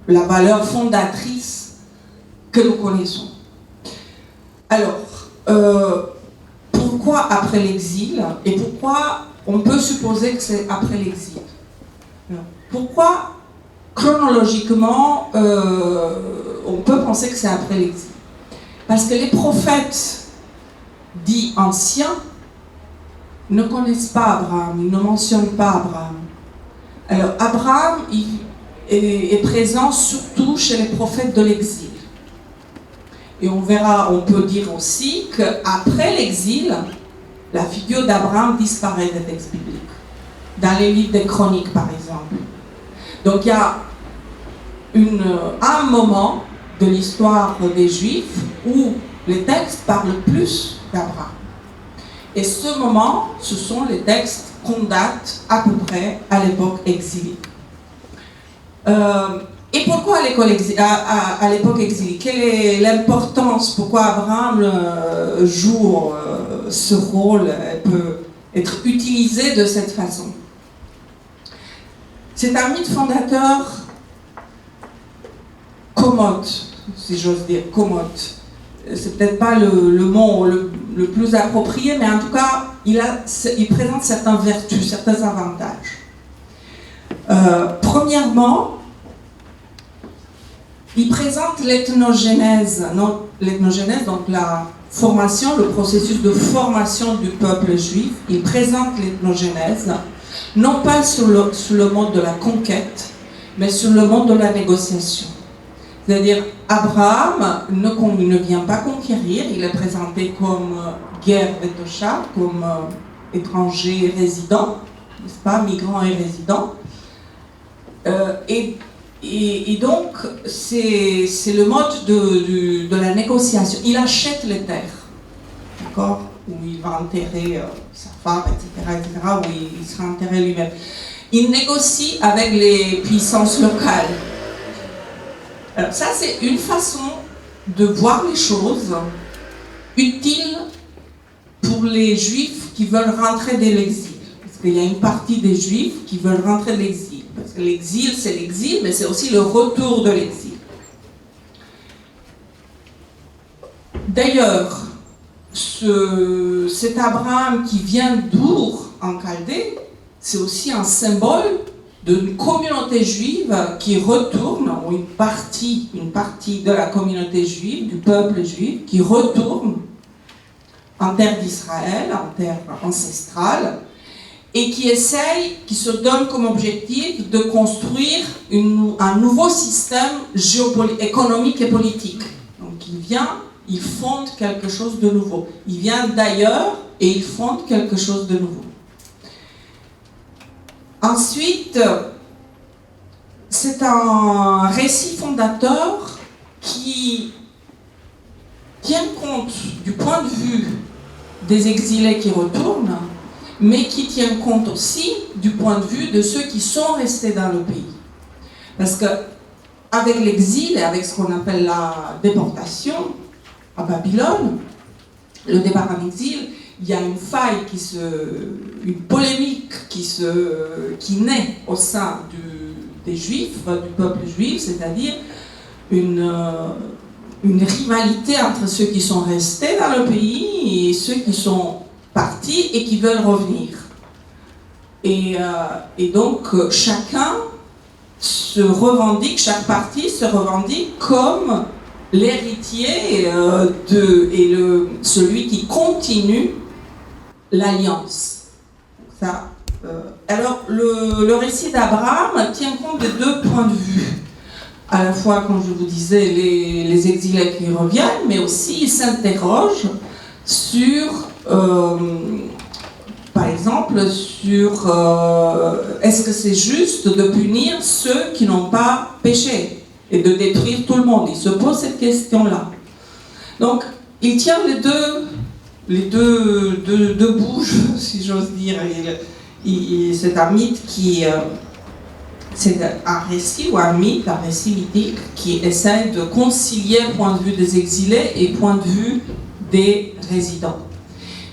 la valeur fondatrice que nous connaissons. Alors, pourquoi après l'exil et pourquoi on peut supposer que c'est après l'exil? Pourquoi chronologiquement on peut penser que c'est après l'exil? Parce que les prophètes dits anciens ne connaissent pas Abraham, ils ne mentionnent pas Abraham. Alors Abraham est présent surtout chez les prophètes de l'exil. Et on verra, on peut dire aussi qu'après l'exil, la figure d'Abraham disparaît des textes bibliques. Dans les livres des chroniques, par exemple. Donc il y a un moment de l'histoire des Juifs où les textes parlent plus d'Abraham. Et ce moment, ce sont les textes qu'on date à peu près à l'époque exilique. Et pourquoi à l'époque exilique? Quelle est l'importance? Pourquoi Abraham joue ce rôle, peut être utilisé de cette façon? C'est un mythe fondateur commode, si j'ose dire, commode. C'est peut-être pas le mot le plus approprié, mais en tout cas, il présente certaines vertus, certains avantages. Premièrement, il présente l'ethnogénèse, donc la formation, le processus de formation du peuple juif. Il présente l'ethnogénèse, non pas sur le mode de la conquête, mais sur le mode de la négociation. C'est-à-dire, Abraham ne vient pas conquérir, il est présenté comme ger vetoshav, comme étranger résident, n'est-ce pas, migrant et résident. Et donc, c'est le mode de la négociation. Il achète les terres, d'accord, où il va enterrer sa femme, etc., où il sera enterré lui-même. Il négocie avec les puissances locales. Alors ça, c'est une façon de voir les choses utile pour les Juifs qui veulent rentrer de l'exil. Parce qu'il y a une partie des Juifs qui veulent rentrer de l'exil. Parce que l'exil, c'est l'exil, mais c'est aussi le retour de l'exil. D'ailleurs, cet Abraham qui vient d'Our, en Chaldée, c'est aussi un symbole d'une communauté juive qui retourne, ou une partie de la communauté juive, du peuple juif, qui retourne en terre d'Israël, en terre ancestrale, et qui se donne comme objectif de construire un nouveau système économique et politique. Donc il fonde quelque chose de nouveau. Il vient d'ailleurs et il fonde quelque chose de nouveau. Ensuite, c'est un récit fondateur qui tient compte du point de vue des exilés qui retournent, mais qui tient compte aussi du point de vue de ceux qui sont restés dans le pays. Parce qu'avec l'exil et avec ce qu'on appelle la déportation à Babylone, le départ en exil, il y a une faille, une polémique qui naît au sein des Juifs, du peuple juif, c'est-à-dire une rivalité entre ceux qui sont restés dans le pays et ceux qui sont partis et qui veulent revenir. Et donc chacun chaque parti se revendique comme l'héritier celui qui continue l'alliance. Alors, le récit d'Abraham tient compte des deux points de vue. À la fois, comme je vous disais, les exilés qui reviennent, mais aussi il s'interroge sur, par exemple, est-ce que c'est juste de punir ceux qui n'ont pas péché et de détruire tout le monde? Il se pose cette question-là. Donc, il tient les deux bouches, si j'ose dire. C'est un mythe c'est un récit ou un récit mythique qui essaie de concilier point de vue des exilés et point de vue des résidents.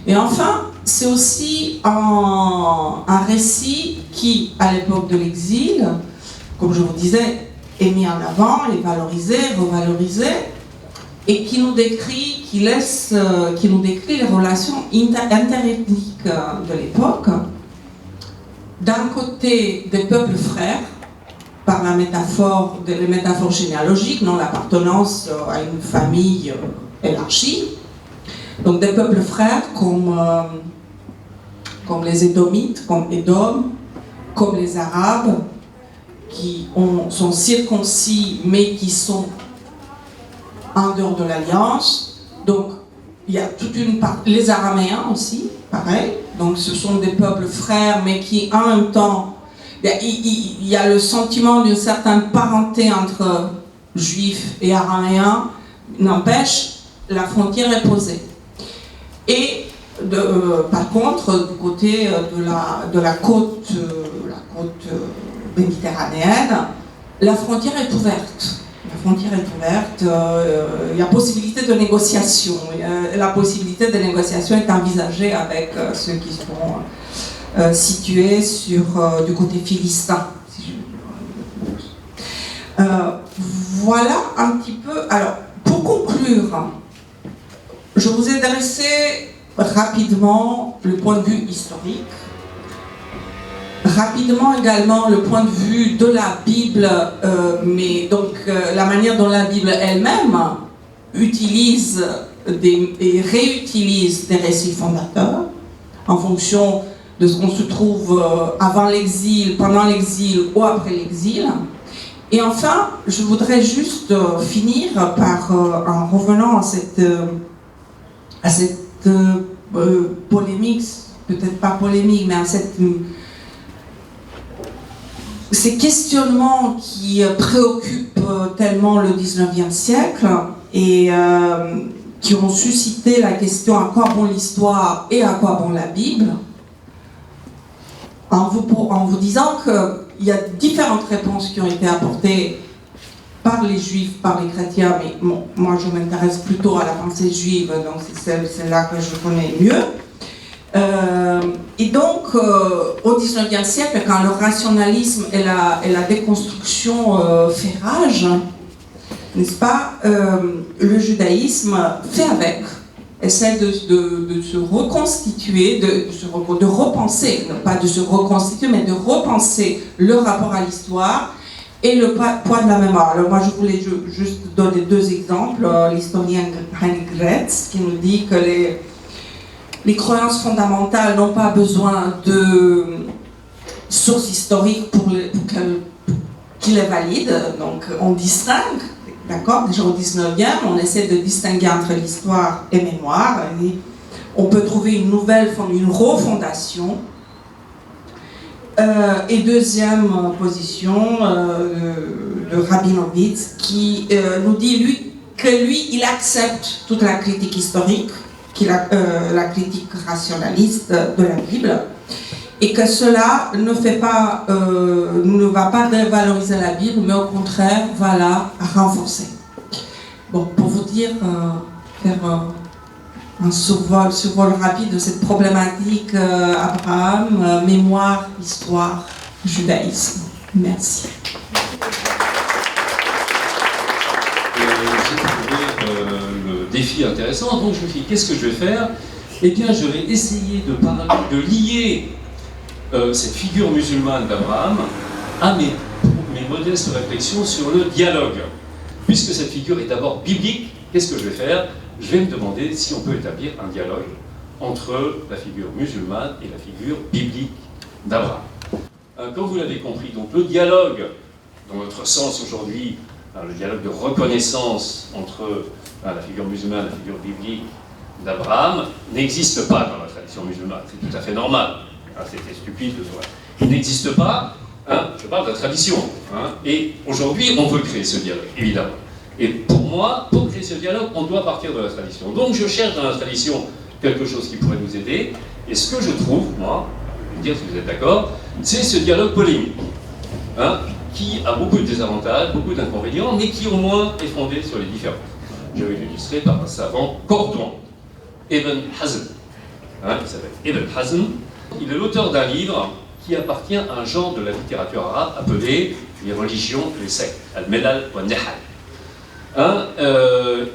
Et enfin, c'est aussi un récit qui, à l'époque de l'exil, comme je vous disais, est mis en avant, est valorisé, revalorisé, et qui nous décrit les relations interethniques de l'époque. D'un côté, des peuples frères, par la métaphore généalogique, non, l'appartenance à une famille élargie. Donc des peuples frères comme les Édomites, comme Édom, comme les Arabes, qui sont circoncis mais qui sont en dehors de l'Alliance. Donc il y a toute une partie, les Araméens aussi, pareil. Donc ce sont des peuples frères mais qui en même temps, il y a le sentiment d'une certaine parenté entre juifs et araméens, n'empêche, la frontière est posée. Et par contre, du côté de la côte méditerranéenne, la frontière est ouverte. La frontière est ouverte, il y a possibilité de négociation. La possibilité de négociation est envisagée avec ceux qui sont situés du côté philistin. Si voilà un petit peu. Alors, pour conclure, je vous ai dressé rapidement le point de vue historique, rapidement également le point de vue de la Bible, mais donc la manière dont la Bible elle-même utilise et réutilise des récits fondateurs en fonction de ce qu'on se trouve avant l'exil, pendant l'exil ou après l'exil. Et enfin, je voudrais juste finir en revenant à cette polémique, peut-être pas polémique, mais à ces questionnements qui préoccupent tellement le 19e siècle et qui ont suscité la question à quoi bon l'histoire et à quoi bon la Bible, en vous disant qu'il y a différentes réponses qui ont été apportées par les juifs, par les chrétiens, mais bon, moi je m'intéresse plutôt à la pensée juive, donc c'est celle-là que je connais mieux. Et donc, au XIXe siècle, quand le rationalisme et la déconstruction fait rage, n'est-ce pas, le judaïsme fait avec, essaie de se reconstituer, de repenser, non pas de se reconstituer, mais de repenser le rapport à l'histoire et le poids de la mémoire. Alors moi, je voulais juste donner deux exemples. L'historien Heinrich Gretz, qui nous dit que les croyances fondamentales n'ont pas besoin de sources historiques pour qu'il les valide. Donc on distingue, d'accord? Déjà au 19e, on essaie de distinguer entre l'histoire et mémoire. Et on peut trouver une refondation. Et deuxième position de Rabinovitz, qui nous dit que lui, il accepte toute la critique historique, la critique rationaliste de la Bible, et que cela ne va pas dévaloriser la Bible, mais au contraire va la renforcer. Bon, pour vous dire, faire un survol rapide de cette problématique Abraham, mémoire, histoire, judaïsme. Merci. J'ai trouvé le défi intéressant, donc je me suis dit, qu'est-ce que je vais faire? Eh bien, je vais essayer de lier cette figure musulmane d'Abraham à mes modestes réflexions sur le dialogue. Puisque cette figure est d'abord biblique, qu'est-ce que je vais faire? Je vais me demander si on peut établir un dialogue entre la figure musulmane et la figure biblique d'Abraham. Comme vous l'avez compris, donc le dialogue, dans notre sens aujourd'hui, le dialogue de reconnaissance entre la figure musulmane et la figure biblique d'Abraham, n'existe pas dans la tradition musulmane. C'est tout à fait normal. C'était stupide de voir. Il n'existe pas, je parle de la tradition. Et aujourd'hui, on veut créer ce dialogue, évidemment. Et pour moi, pour créer ce dialogue, on doit partir de la tradition. Donc je cherche dans la tradition quelque chose qui pourrait nous aider. Et ce que je trouve, moi, je vais vous dire si vous êtes d'accord, c'est ce dialogue polémique, qui a beaucoup de désavantages, beaucoup d'inconvénients, mais qui au moins est fondé sur les différences. Je vais l'illustrer par un savant cordon, Ibn Hazm. Il s'appelle Ibn Hazm. Il est l'auteur d'un livre qui appartient à un genre de la littérature arabe appelé les religions, les sectes, Al-Melal wa Nihal.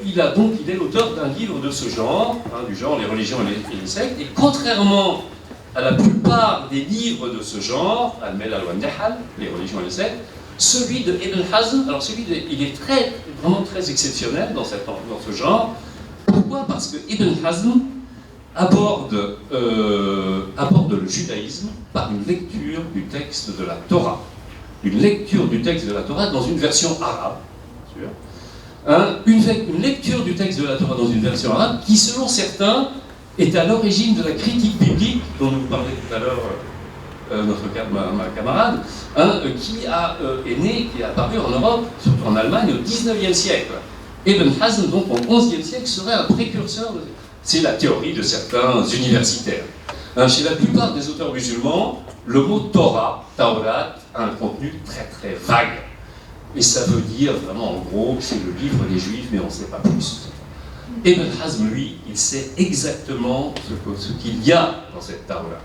Il est l'auteur d'un livre de ce genre, du genre les religions et les sectes, et contrairement à la plupart des livres de ce genre, Al-Melal wa Nihal, les religions et les sectes, celui de Ibn Hazm, alors il est vraiment très exceptionnel dans ce genre. Pourquoi? Parce que Ibn Hazm aborde le judaïsme par une lecture du texte de la Torah. Une lecture du texte de la Torah dans une version arabe, bien sûr. Une lecture du texte de la Torah dans une version arabe qui, selon certains, est à l'origine de la critique biblique dont nous parlait tout à l'heure ma camarade, qui est apparu en Europe, surtout en Allemagne, au XIXe siècle. Ibn Hazm, donc au XIe siècle, serait un précurseur. C'est la théorie de certains universitaires. Chez la plupart des auteurs musulmans, le mot Torah, Taurat, a un contenu très très vague. Et ça veut dire vraiment en gros que c'est le livre des Juifs, mais on ne sait pas plus. Ibn Hazm, lui, il sait exactement ce qu'il y a dans cette Taurat.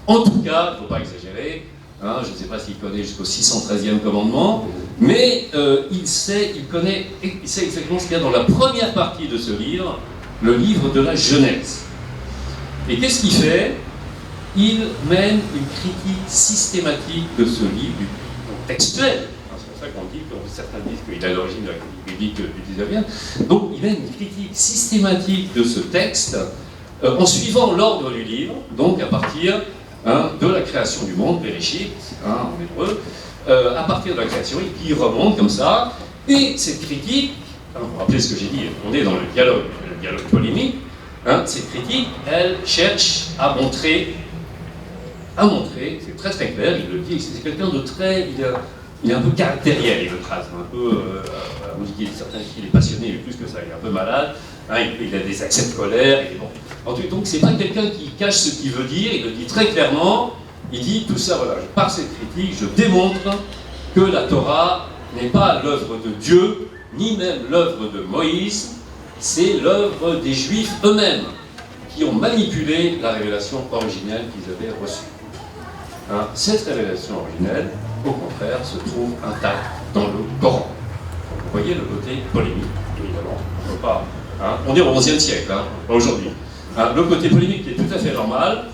En tout cas, il ne faut pas exagérer, je ne sais pas s'il connaît jusqu'au 613e commandement, mais il sait exactement ce qu'il y a dans la première partie de ce livre, le livre de la Genèse. Et qu'est-ce qu'il fait? Il mène une critique systématique de ce livre, textuel. C'est pour ça qu'on dit, certains disent qu'il est à l'origine de la critique biblique du 19e. Donc il mène une critique systématique de ce texte en suivant l'ordre du livre, donc à partir de la création du monde, Bereshit, en hébreu, à partir de la création, et puis il remonte comme ça. Et cette critique, vous vous rappelez ce que j'ai dit, on est dans le dialogue polémique, cette critique, elle cherche à montrer, c'est très très clair, il le dit, c'est quelqu'un de très, il est un peu caractériel, Ibn Hazm, un peu, on dit certains qu'il est passionné, mais plus que ça, il est un peu malade, il a des accès de colère, et bon. Donc c'est pas quelqu'un qui cache ce qu'il veut dire, il le dit très clairement, il dit tout ça, voilà, par cette critique, je démontre que la Torah n'est pas l'œuvre de Dieu, ni même l'œuvre de Moïse, c'est l'œuvre des Juifs eux-mêmes, qui ont manipulé la révélation originelle qu'ils avaient reçue. Cette révélation originelle, au contraire, se trouve intacte dans le Coran. Donc, vous voyez le côté polémique, évidemment. On ne peut pas, on est au XIe siècle, pas aujourd'hui. Le côté polémique qui est tout à fait normal,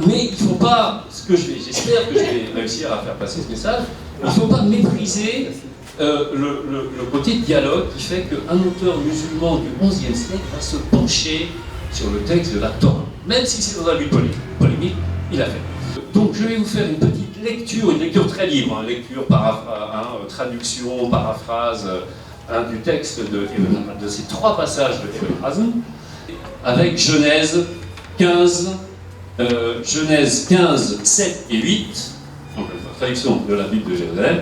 mais il ne faut pas, j'espère que je vais réussir à faire passer ce message, il ne faut pas mépriser le côté dialogue qui fait qu'un auteur musulman du XIe siècle va se pencher sur le texte de la Torah, même si c'est dans un but polémique, il a fait. Donc je vais vous faire une petite lecture, une lecture très libre, lecture, traduction, paraphrase du texte de ces trois passages de Ibn Hazm, avec Genèse 15, 7 et 8, donc la traduction de la Bible de Jérusalem.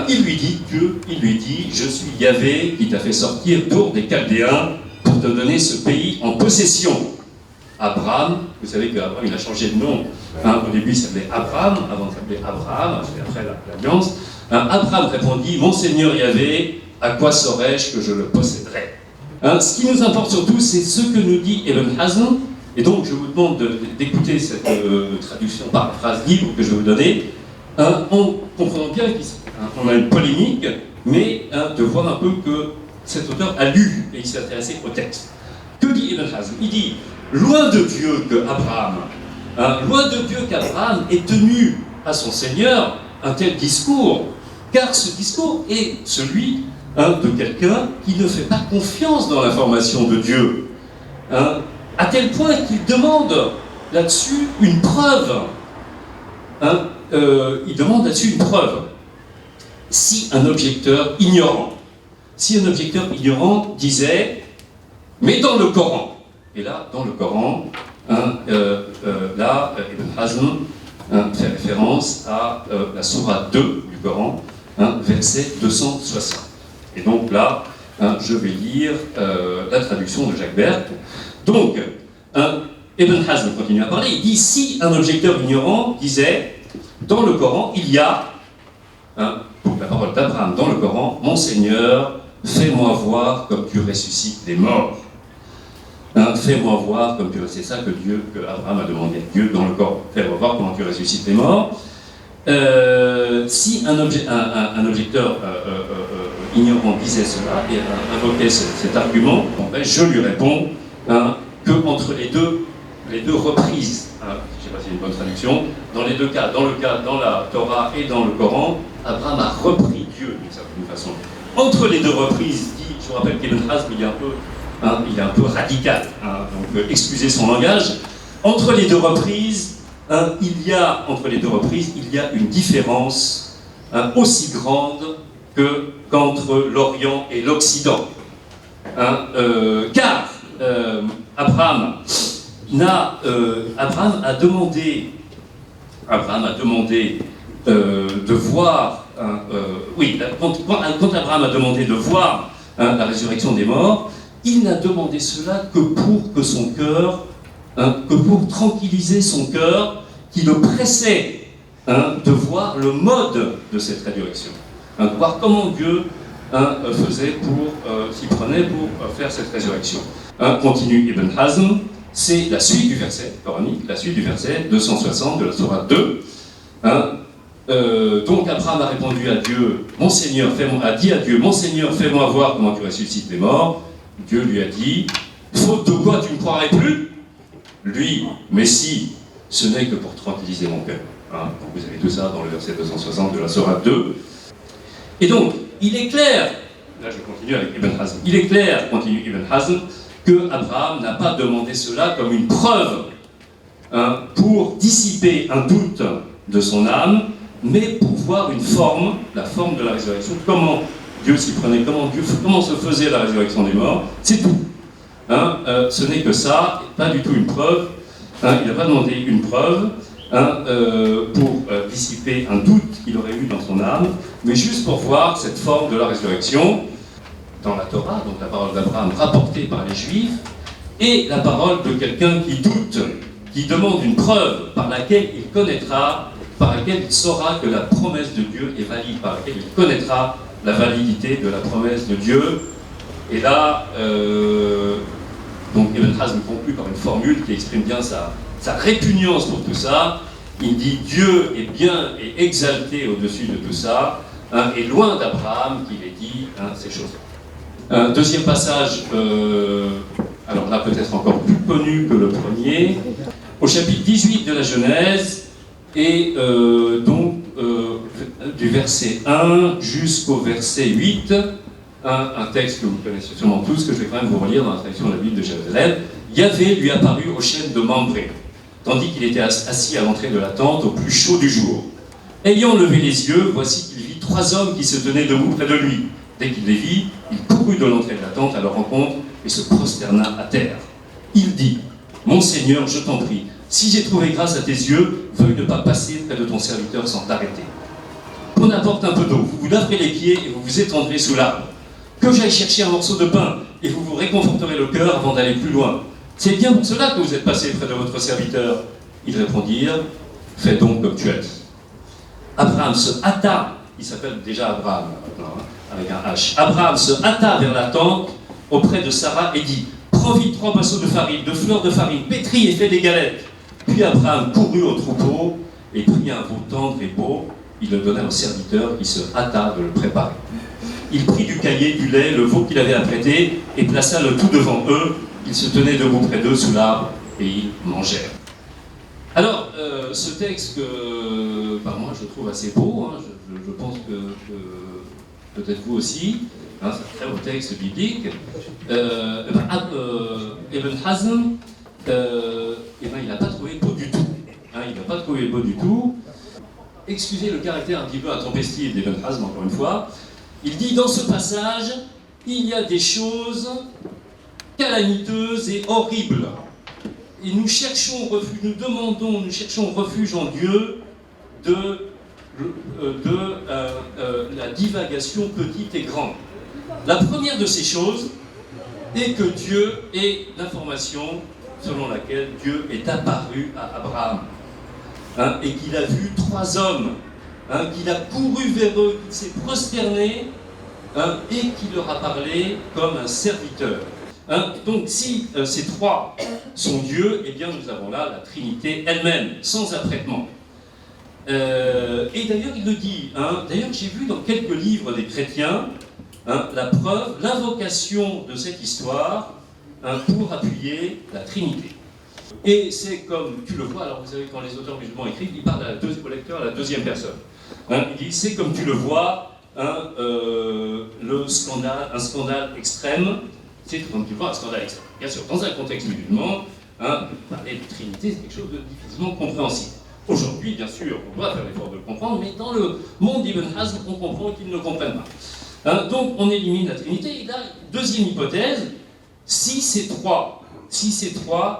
Il lui dit, je suis Yahvé qui t'a fait sortir d'Ur des Chaldéens pour te donner ce pays en possession. Abraham, vous savez qu'Abraham il a changé de nom. Au début il s'appelait Abraham, avant de s'appeler Abraham, après l'alliance. Abraham répondit, mon Seigneur Yahvé, à quoi saurais-je que je le posséderais? Ce qui nous importe surtout, c'est ce que nous dit Ibn Hazm, et donc je vous demande d'écouter cette traduction paraphrase libre que je vais vous donner, en comprenant bien qu'on a une polémique, mais de voir un peu que cet auteur a lu et il s'est intéressé au texte. Que dit Ibn Hazm? Il dit, loin de Dieu qu'Abraham ait tenu à son Seigneur un tel discours, car ce discours est celui de quelqu'un qui ne fait pas confiance dans l'information de Dieu, à tel point qu'il demande là-dessus une preuve. Il demande là-dessus une preuve. Si un objecteur ignorant disait, mais dans le Coran, et là, dans le Coran, Ibn Hazm fait référence à la sourate 2 du Coran, verset 260. Et donc là, je vais lire la traduction de Jacques Berck. Donc, Ibn Hazm continue à parler, il dit, si un objecteur ignorant disait, dans le Coran, il y a, donc la parole d'Abraham dans le Coran, mon Seigneur, fais-moi voir comme tu ressuscites les morts. Fais-moi voir comme tu ressuscites, c'est ça que Abraham a demandé à Dieu dans le Coran. Fais-moi voir comment tu ressuscites les morts. Si un objecteur ignorant disait cela et invoquait cet argument, ben, je lui réponds que entre les deux reprises, je ne sais pas si c'est une bonne traduction, dans les deux cas, dans la Torah et dans le Coran, Abraham a repris Dieu d'une certaine façon. Entre les deux reprises, je vous rappelle qu'Ibn Hazm il est un peu radical, donc excusez son langage. Entre les deux reprises, il y a une différence aussi grande qu'entre l'Orient et l'Occident. Car Abraham a demandé de voir, quand Abraham a demandé de voir la résurrection des morts, il n'a demandé cela que pour tranquilliser son cœur qui le pressait de voir le mode de cette résurrection, de voir comment Dieu s'y prenait pour faire cette résurrection. Continue Ibn Hazm, c'est la suite du verset coranique, la suite du verset 260 de la Sourate 2. Donc Abraham a répondu à Dieu, a dit à Dieu, mon Seigneur, fais-moi voir comment tu ressuscites les morts. Dieu lui a dit, faute de quoi tu ne croirais plus? Lui, mais si, ce n'est que pour tranquilliser mon cœur. Donc vous avez tout ça dans le verset 260 de la Sourate 2. Et donc, il est clair, là je continue avec Ibn Hazm, il est clair, continue Ibn Hazm, que Abraham n'a pas demandé cela comme une preuve pour dissiper un doute de son âme, mais pour voir la forme de la résurrection, comment Dieu s'y prenait, comment se faisait la résurrection des morts, c'est tout. Ce n'est que ça, pas du tout une preuve. Il n'a pas demandé une preuve pour dissiper un doute qu'il aurait eu dans son âme, mais juste pour voir cette forme de la résurrection dans la Torah, donc la parole d'Abraham rapportée par les Juifs, et la parole de quelqu'un qui doute, qui demande une preuve par laquelle il saura que la promesse de Dieu est valide, par laquelle il connaîtra la validité de la promesse de Dieu. Et là, donc Ibn Hazm conclut par une formule qui exprime bien sa répugnance pour tout ça. Il dit Dieu est bien et exalté au-dessus de tout ça, et loin d'Abraham qu'il ait dit ces choses-là. Deuxième passage, alors là peut-être encore plus connu que le premier, au chapitre 18 de la Genèse, et du verset 1 jusqu'au verset 8, un texte que vous connaissez sûrement tous, que je vais quand même vous relire dans la traduction de la Bible de Jérusalem. Yahvé lui apparut au chêne de Mambré, tandis qu'il était assis à l'entrée de la tente au plus chaud du jour. Ayant levé les yeux, voici qu'il vit 3 hommes qui se tenaient debout près de lui. Dès qu'il les vit, il courut de l'entrée de la tente à leur rencontre et se prosterna à terre. Il dit, « Mon Seigneur, je t'en prie, si j'ai trouvé grâce à tes yeux, veuille ne pas passer près de ton serviteur sans t'arrêter. Qu'on apporte un peu d'eau, vous vous laverez les pieds et vous vous étendrez sous l'arbre. Que j'aille chercher un morceau de pain et vous vous réconforterez le cœur avant d'aller plus loin. C'est bien pour cela que vous êtes passé près de votre serviteur. » Ils répondirent, « Fais donc comme tu as dit. » Abraham se hâta, il s'appelle déjà Abraham maintenant, avec un H. Abraham se hâta vers la tente auprès de Sarah et dit, « Prends vite 3 pinceaux de farine, de fleurs de farine, pétris et fais des galettes. » Puis Abraham courut au troupeau et prit un veau tendre et beau. Il le donna au serviteur qui se hâta de le préparer. Il prit du caillé, du lait, le veau qu'il avait apprêté et plaça le tout devant eux. Ils se tenaient debout près d'eux sous l'arbre et ils mangèrent. Alors, ce texte que moi je trouve assez beau, je pense que peut-être vous aussi, c'est un très beau texte biblique. Ibn Hazm, il n'a pas trouvé beau du tout. Il n'a pas trouvé beau du tout. Excusez le caractère un petit peu intempestif d'Ibn Hazm, encore une fois. Il dit, dans ce passage, il y a des choses calamiteuses et horribles. Et nous cherchons refuge en Dieu de la divagation petite et grande. La première de ces choses est que Dieu est l'information selon laquelle Dieu est apparu à Abraham. Et qu'il a vu 3 hommes, qu'il a couru vers eux, qu'il s'est prosterné, et qu'il leur a parlé comme un serviteur. Donc si ces 3 sont Dieu, eh bien nous avons là la Trinité elle-même, sans apprêtement. Et d'ailleurs, il le dit. Hein, d'ailleurs, j'ai vu dans quelques livres des chrétiens la preuve, l'invocation de cette histoire pour appuyer la Trinité. Et c'est comme tu le vois, alors vous savez, quand les auteurs musulmans écrivent, ils parlent au lecteur à la deuxième personne. Il dit, c'est comme tu le vois, un scandale extrême, c'est comme tu le vois, un scandale extrême. Bien sûr, dans un contexte musulman, parler de Trinité, c'est quelque chose de difficilement compréhensible. Aujourd'hui, bien sûr, on doit faire l'effort de le comprendre, mais dans le monde d'Ibn Hazm, on comprend qu'ils ne comprennent pas. Donc, on élimine la Trinité. Et là, deuxième hypothèse, si ces trois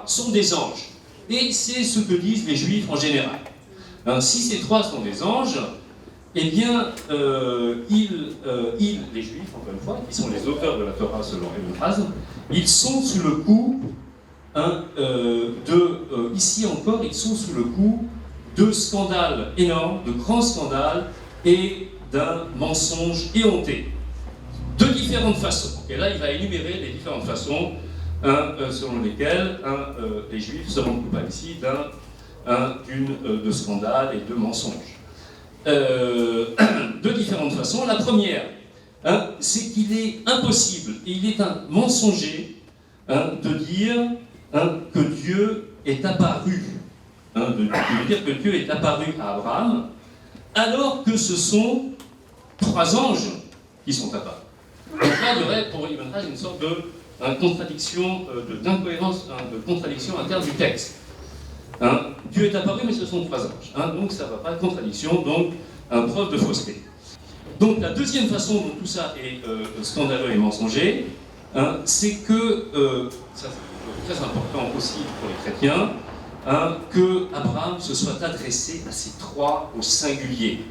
sont des anges, et c'est ce que disent les Juifs en général. Si ces trois sont des anges, eh bien, les Juifs, encore une fois, qui sont les auteurs de la Torah selon Ibn Hazm, ils sont sous le coup ici encore, ils sont sous le coup de scandales énormes, de grands scandales et d'un mensonge éhonté. De différentes façons. Et là, il va énumérer les différentes façons selon lesquelles les Juifs se rendent coupables ici de scandales et de mensonges. De différentes façons. La première, c'est qu'il est impossible, et il est un mensonger, de dire que Dieu est apparu. De dire que Dieu est apparu à Abraham, alors que ce sont trois anges qui sont apparus. Donc là, il y aurait pour Ibn Hazm une sorte de contradiction, d'incohérence, de contradiction interne du texte. Dieu est apparu, mais ce sont trois anges. Donc ça ne va pas, contradiction, donc preuve de fausseté. Donc la deuxième façon dont tout ça est scandaleux et mensonger, c'est que, ça c'est très important aussi pour les chrétiens, que Abraham se soit adressé à ces trois au singulier.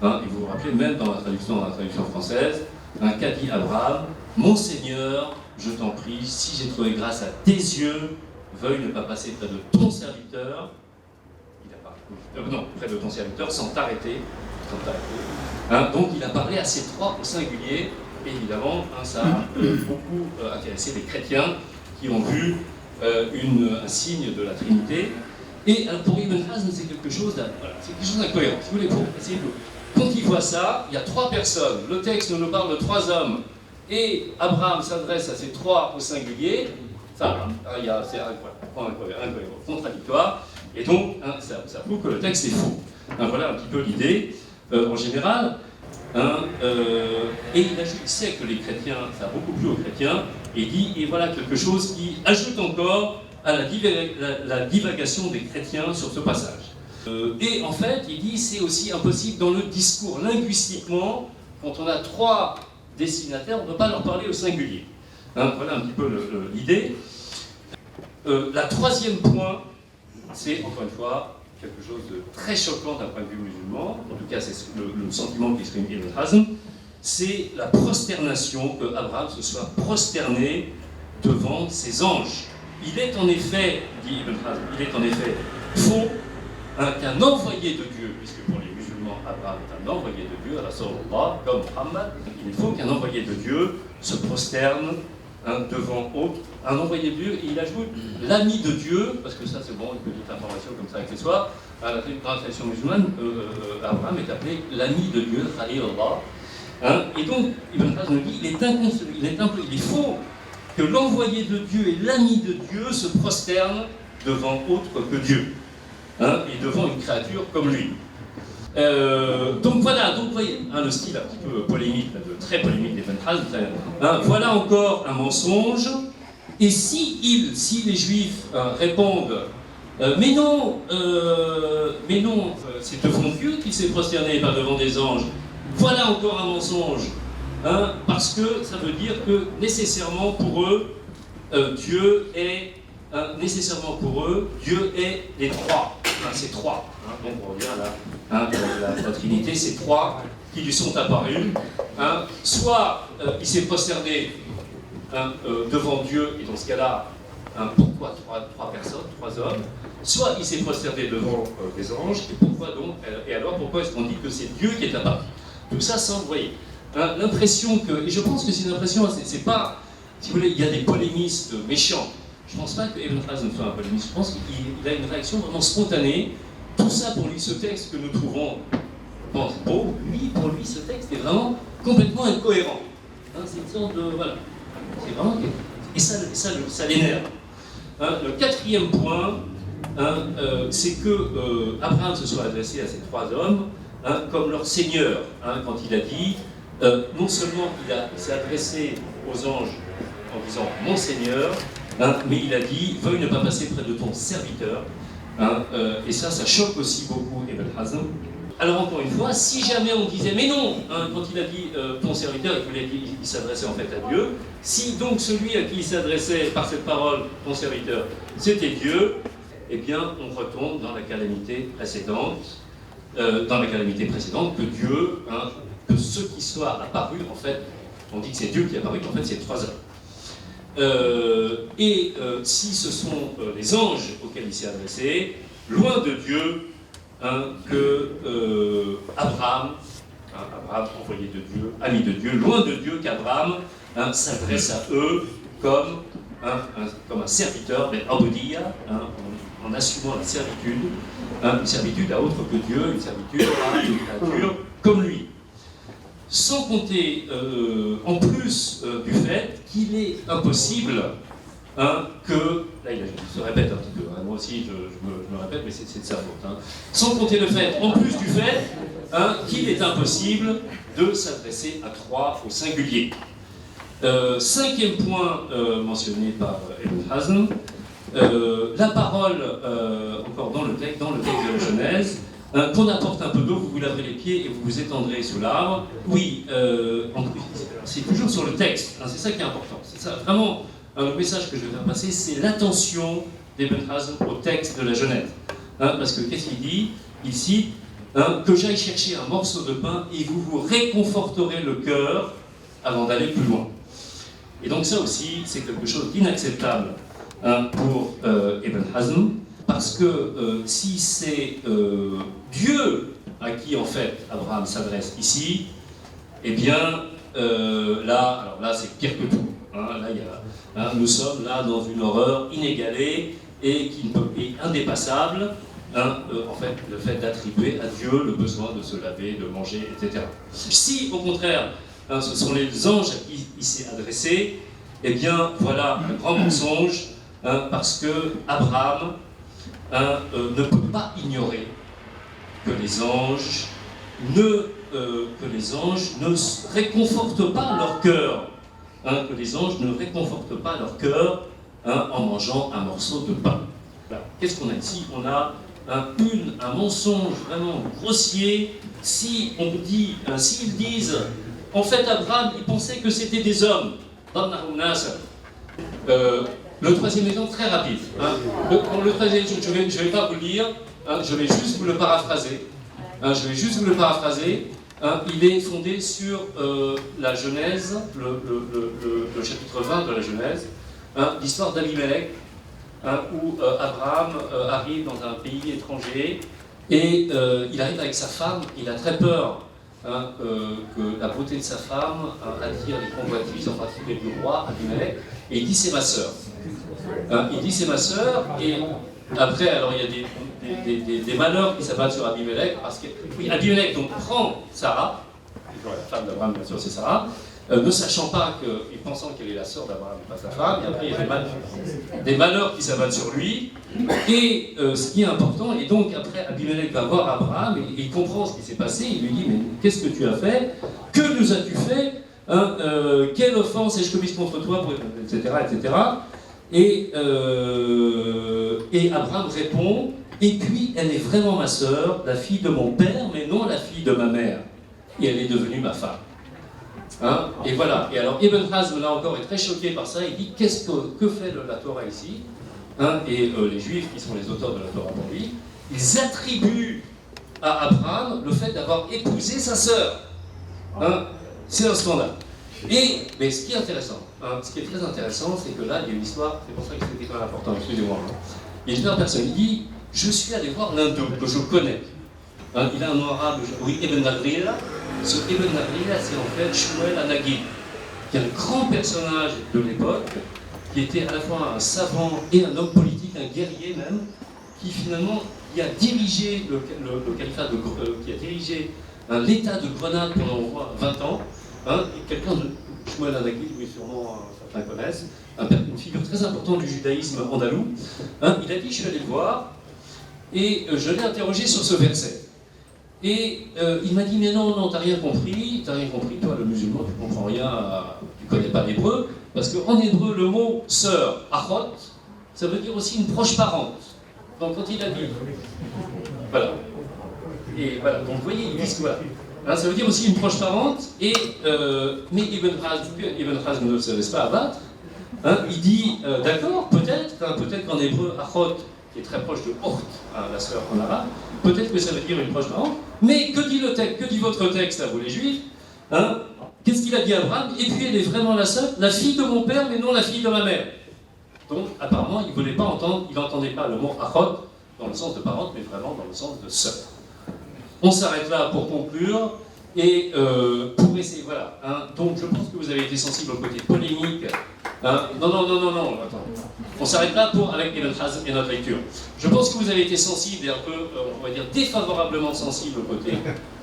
Et vous vous rappelez même dans la traduction française, qu'a dit Abraham, « Mon Seigneur, je t'en prie, si j'ai trouvé grâce à tes yeux, veuille ne pas passer près de ton serviteur, près de ton serviteur, sans t'arrêter. » Donc il a parlé à ces trois au singulier, et évidemment, ça a beaucoup intéressé les chrétiens qui ont vu un signe de la Trinité. Et alors pour Ibn Hazm, c'est quelque chose d'incohérent. Si vous voulez, quand il voit ça, il y a trois personnes. Le texte nous parle de trois hommes. Et Abraham s'adresse à ces trois au singulier. C'est incroyable, contradictoire. Et donc, ça prouve que le texte est faux. Voilà un petit peu l'idée, en général. Et il sait que les chrétiens, ça a beaucoup plu aux chrétiens, et dit, et voilà quelque chose qui ajoute encore à la divagation des chrétiens sur ce passage. Et en fait, il dit, c'est aussi impossible dans le discours. Linguistiquement, quand on a trois destinataires, on ne peut pas leur parler au singulier. Voilà un petit peu l'idée. La troisième point, c'est, encore une fois, quelque chose de très choquant d'un point de vue musulman, en tout cas c'est le sentiment qu'exprime Ibn Hazm, c'est la prosternation, que Abraham se soit prosterné devant ses anges. Il est en effet, dit Ibn Hazm, il est en effet faux qu'un envoyé de Dieu, puisque pour les musulmans, Abraham est un envoyé de Dieu, Rasulullah, comme Muhammad, il est faux qu'un envoyé de Dieu se prosterne devant autre, un envoyé de Dieu, et il ajoute l'ami de Dieu, parce que ça c'est bon, une petite information comme ça accessoire, à la tradition musulmane, Abraham est appelé l'ami de Dieu, Khalilullah. Et donc, Ibn Hazm dit, il est faux que l'envoyé de Dieu et l'ami de Dieu se prosternent devant autre que Dieu, et devant une créature comme lui. Donc voilà, vous voyez, le style un petit peu polémique, très polémique d'Ibn Hazm, voilà encore un mensonge. Et si les Juifs répondent mais non, c'est devant Dieu qu'il s'est prosterné, pas devant des anges, voilà encore un mensonge, parce que ça veut dire que nécessairement pour eux, Dieu est les trois. C'est trois. Donc on revient à la Trinité, c'est trois qui lui sont apparus. Soit il s'est prosterné devant Dieu, et dans ce cas-là, pourquoi trois personnes, trois hommes? Soit il s'est prosterné devant des anges, et alors pourquoi est-ce qu'on dit que c'est Dieu qui est apparu? Tout ça sans, vous voyez, l'impression que, et je pense que c'est une impression, c'est pas, si vous voulez, il y a des polémistes méchants. Je ne pense pas que Ibn Hazm soit un polémiste, je pense qu'il a une réaction vraiment spontanée tout ça pour lui, ce texte que nous trouvons beau, pour lui, ce texte est vraiment complètement incohérent. Hein, c'est une sorte de... Voilà. C'est vraiment... Et ça l'énerve. Hein, le quatrième point, hein, c'est que Abraham se soit adressé à ces trois hommes hein, comme leur seigneur, hein, quand il a dit, non seulement il s'est adressé aux anges en disant « mon Seigneur hein, », mais il a dit « veuille ne pas passer près de ton serviteur hein, ». Et ça choque aussi beaucoup Ibn Hazm. Alors encore une fois, si jamais on disait, mais non, hein, quand il a dit ton serviteur, il s'adressait en fait à Dieu, si donc celui à qui il s'adressait par cette parole, ton serviteur, c'était Dieu, eh bien on retombe dans la calamité précédente, que Dieu, hein, que ce qui soit apparu, en fait, on dit que c'est Dieu qui est apparu, mais en fait c'est trois hommes. Si ce sont les anges auxquels il s'est adressé, loin de Dieu, hein, que Abraham, envoyé de Dieu, ami de Dieu, loin de Dieu qu'Abraham hein, s'adresse à eux comme un serviteur, mais aboudia, hein, en assumant la servitude, hein, une servitude à autre que Dieu, une servitude à une créature comme lui. Sans compter en plus du fait qu'il est impossible hein, que, là il se répète un petit peu, hein, moi aussi je me répète, mais c'est de sa faute. Hein. Sans compter le fait, en plus du fait, hein, qu'il est impossible de s'adresser à trois au singulier. Cinquième point mentionné par Ibn Hazm, la parole, encore dans le texte de la Genèse, qu'on apporte un peu d'eau, vous vous laverez les pieds et vous vous étendrez sous l'arbre. Oui, c'est toujours sur le texte, hein, c'est ça qui est important. C'est ça, vraiment, le message que je vais faire passer, c'est l'attention d'Ibn Hazm au texte de la Genèse. Hein, parce que qu'est-ce qu'il dit? Il cite hein, que j'aille chercher un morceau de pain et vous vous réconforterez le cœur avant d'aller plus loin. Et donc ça aussi, c'est quelque chose d'inacceptable hein, pour Ibn Hazm, parce que si c'est Dieu à qui en fait Abraham s'adresse ici, eh bien là c'est pire que tout. Hein, là, nous sommes là dans une horreur inégalée et qui ne peut être indépassable. Hein, en fait, le fait d'attribuer à Dieu le besoin de se laver, de manger, etc. Si au contraire, hein, ce sont les anges à qui il s'est adressé, eh bien voilà un grand mensonge, hein, parce que Abraham ne peut pas ignorer que les anges ne réconfortent pas leur cœur, hein, que les anges ne réconfortent pas leur cœur hein, en mangeant un morceau de pain. Voilà. Qu'est-ce qu'on a ici? On a un mensonge vraiment grossier. Si on dit, s'ils disent, en fait Abraham, il pensait que c'était des hommes. Le troisième exemple, très rapide. Hein. Le troisième exemple, je ne vais pas vous le lire, hein, je vais juste vous le paraphraser. Hein, il est fondé sur la Genèse, le chapitre 20 de la Genèse, hein, l'histoire d'Abimelech, hein, où Abraham arrive dans un pays étranger et il arrive avec sa femme, il a très peur hein, que la beauté de sa femme attire les convoitises, en particulier du roi Abimelech, et il dit c'est ma sœur. Il dit c'est ma sœur, et après alors il y a des malheurs qui s'abattent sur Abimelech, parce que oui, Abimelech donc prend Sarah, la femme d'Abraham bien sûr c'est Sarah, ne sachant pas et pensant qu'elle est la sœur d'Abraham et pas sa femme, et après il y a des malheurs qui s'abattent sur lui, et ce qui est important, et donc après Abimelech va voir Abraham, et il comprend ce qui s'est passé, il lui dit mais qu'est-ce que tu as fait? Que nous as-tu fait? Hein, quelle offense ai-je commise contre toi, etc. etc. Et Abraham répond, et puis elle est vraiment ma sœur, la fille de mon père, mais non la fille de ma mère. Et elle est devenue ma femme. Hein, et voilà. Et alors Ibn Hazm, là encore, est très choqué par ça. Il dit, que fait la Torah ici hein, et les Juifs, qui sont les auteurs de la Torah pour lui, ils attribuent à Abraham le fait d'avoir épousé sa sœur. Hein, c'est un scandale. Mais ce qui est intéressant, hein, ce qui est très intéressant, c'est que là, il y a une histoire, c'est pour ça que c'était quand même important, excusez-moi. Hein. Il y a une personne, il dit, je suis allé voir l'hindou, que je connais. Hein, il a un nom arabe, oui, Ibn Nagrila. Ce Ibn Nagrila, c'est en fait Shmuel Hanaghi, qui est un grand personnage de l'époque, qui était à la fois un savant et un homme politique, un guerrier même, qui finalement qui a dirigé le califat qui a dirigé l'État de Grenade pendant 20 ans, quelqu'un de Shmuel Anaki, oui, sûrement certains connaissent, une figure très importante du judaïsme andalou. Il a dit, je suis allé le voir, et je l'ai interrogé sur ce verset. Et il m'a dit, mais non, t'as rien compris, toi le musulman, tu comprends rien, tu connais pas l'hébreu, parce qu'en hébreu, le mot sœur, achot, ça veut dire aussi une proche parente. Donc quand il a dit, voilà, et voilà, donc vous voyez, ils disent quoi, ça veut dire aussi une proche parente, et, mais Ibn Hazm ne se laisse pas abattre, il dit, d'accord, peut-être qu'en hébreu, achot, qui est très proche de Ocht, la sœur en arabe, peut-être que ça veut dire une proche parente, mais que dit le texte, que dit votre texte à vous les juifs, qu'est-ce qu'il a dit à Abraham? Et puis elle est vraiment la sœur, la fille de mon père, mais non la fille de ma mère. Donc apparemment, il ne voulait pas entendre, il n'entendait pas le mot achot dans le sens de parente, mais vraiment dans le sens de sœur. On s'arrête là pour conclure, et pour essayer, voilà. Donc je pense que vous avez été sensible au côté polémique. Non, attends. On s'arrête là avec Ibn Hazm et notre lecture. Je pense que vous avez été sensible et un peu, on va dire, défavorablement sensible au côté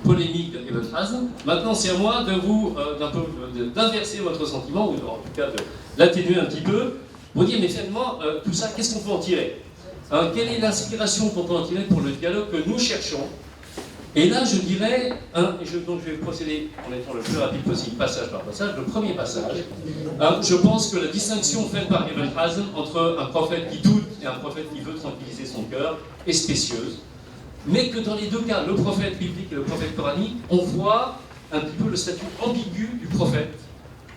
polémique d'Ibn Hazm. Maintenant, c'est à moi de vous, d'inverser votre sentiment, ou en tout cas de l'atténuer un petit peu, pour dire, mais finalement, tout ça, qu'est-ce qu'on peut en tirer? Quelle est l'inspiration qu'on peut en tirer pour le dialogue que nous cherchons? Et là, je dirais, donc je vais procéder en étant le plus rapide possible, passage par passage. Le premier passage, je pense que la distinction faite par Ibn Hazm entre un prophète qui doute et un prophète qui veut tranquilliser son cœur est spécieuse, mais que dans les deux cas, le prophète biblique et le prophète coranique, on voit un petit peu le statut ambigu du prophète,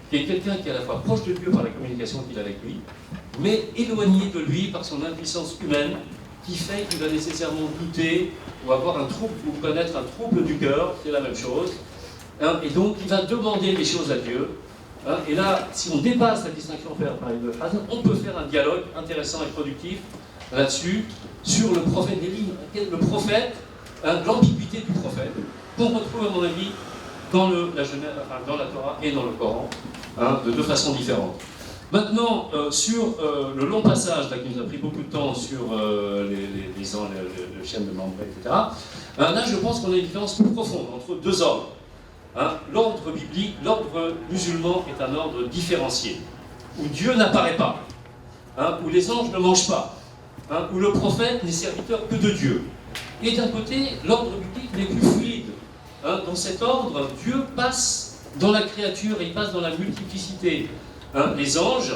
qui est quelqu'un qui est à la fois proche de Dieu par la communication qu'il a avec lui, mais éloigné de lui par son impuissance humaine, qui fait qu'il va nécessairement douter ou avoir un trouble, ou connaître un trouble du cœur, c'est la même chose. Et donc il va demander des choses à Dieu. Et là, si on dépasse la distinction faite par Ibn Hazm, on peut faire un dialogue intéressant et productif là-dessus, sur le prophète des lignes. Le prophète, l'ambiguïté du prophète, qu'on retrouve à mon avis dans la Torah et dans le Coran, de deux façons différentes. Maintenant, sur le long passage là, qui nous a pris beaucoup de temps sur le chêne de Mambré, etc., là je pense qu'on a une différence plus profonde entre deux ordres. L'ordre biblique, l'ordre musulman est un ordre différencié, où Dieu n'apparaît pas, où les anges ne mangent pas, où le prophète n'est serviteur que de Dieu. Et d'un côté, l'ordre biblique n'est plus fluide. Dans cet ordre, Dieu passe dans la créature et il passe dans la multiplicité. Les anges,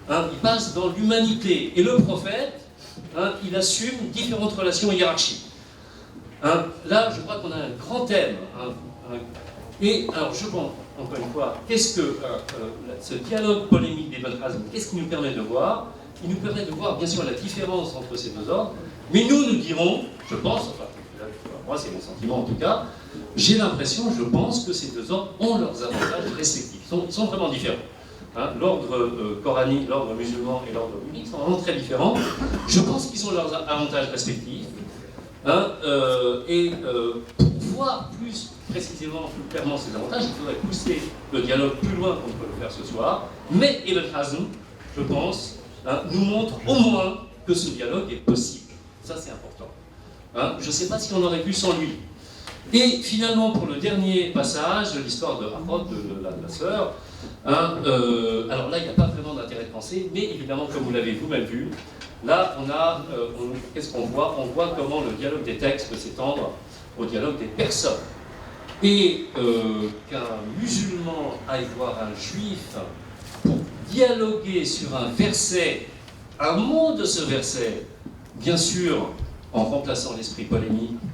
ils passent dans l'humanité. Et le prophète, il assume différentes relations hiérarchiques. Là, je crois qu'on a un grand thème. Et alors, je pense, encore une fois, qu'est-ce que ce dialogue polémique d'Ibn Hazm, qu'est-ce qu'il nous permet de voir? Il nous permet de voir, bien sûr, la différence entre ces deux ordres. Mais nous dirons, je pense, enfin, moi c'est mon sentiment en tout cas, j'ai l'impression, je pense que ces deux ordres ont leurs avantages respectifs. Ils sont vraiment différents. L'ordre coranique, l'ordre musulman et l'ordre biblique sont vraiment très différents. Je pense qu'ils ont leurs avantages respectifs. Pour voir plus précisément, plus clairement ces avantages, il faudrait pousser le dialogue plus loin qu'on peut le faire ce soir. Mais Ibn Hazm, je pense, nous montre au moins que ce dialogue est possible. Ça, c'est important. Je ne sais pas si on aurait pu sans lui. Et finalement, pour le dernier passage, l'histoire de Achot, de la sœur, alors là, il n'y a pas vraiment d'intérêt de penser, mais évidemment, comme vous l'avez vous-même vu, là, qu'est-ce qu'on voit? On voit comment le dialogue des textes peut s'étendre au dialogue des personnes. Et qu'un musulman aille voir un juif pour dialoguer sur un verset, un mot de ce verset, bien sûr, en remplaçant l'esprit polémique par